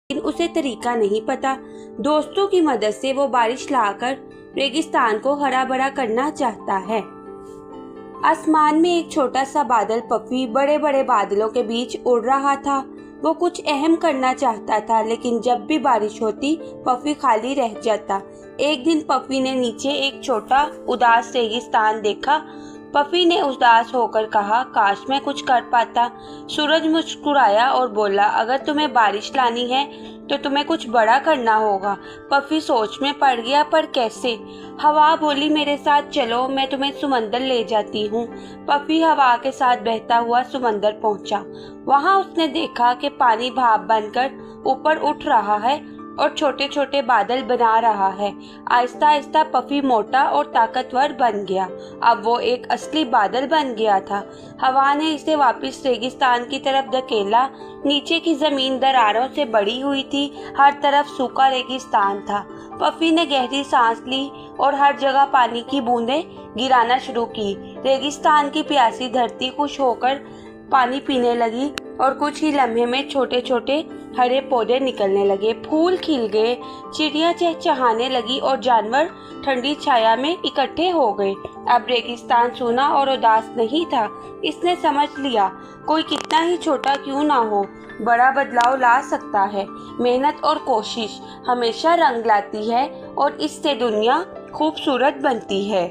लेकिन उसे तरीका नहीं पता। दोस्तों की मदद से वो बारिश लाकर रेगिस्तान को हरा भरा करना चाहता है। आसमान में एक छोटा सा बादल पफी बड़े बड़े बादलों के बीच उड़ रहा था। वो कुछ अहम करना चाहता था, लेकिन जब भी बारिश होती पफी खाली रह जाता। एक दिन पफी ने नीचे एक छोटा उदास रेगिस्तान देखा। पफी ने उदास होकर कहा, काश मैं कुछ कर पाता। सूरज मुस्कुराया और बोला, अगर तुम्हें बारिश लानी है तो तुम्हें कुछ बड़ा करना होगा। पफी सोच में पड़ गया, पर कैसे? हवा बोली, मेरे साथ चलो, मैं तुम्हें समंदर ले जाती हूँ। पफी हवा के साथ बहता हुआ समंदर पहुँचा। वहाँ उसने देखा कि पानी भाप बनकर ऊपर उठ रहा है और छोटे छोटे बादल बना रहा है। आहिस्ता आहिस्ता पफी मोटा और ताकतवर बन गया। अब वो एक असली बादल बन गया था। हवा ने इसे वापस रेगिस्तान की तरफ धकेला। नीचे की जमीन दरारों से बड़ी हुई थी। हर तरफ सूखा रेगिस्तान था। पफी ने गहरी सांस ली और हर जगह पानी की बूंदें गिराना शुरू की। रेगिस्तान की प्यासी धरती खुश होकर पानी पीने लगी और कुछ ही लम्हे में छोटे छोटे हरे पौधे निकलने लगे। फूल खिल गए, चिड़िया चहचहाने लगी और जानवर ठंडी छाया में इकट्ठे हो गए। अब रेगिस्तान सूना और उदास नहीं था। इसने समझ लिया, कोई कितना ही छोटा क्यों ना हो, बड़ा बदलाव ला सकता है। मेहनत और कोशिश हमेशा रंग लाती है और इससे दुनिया खूबसूरत बनती है।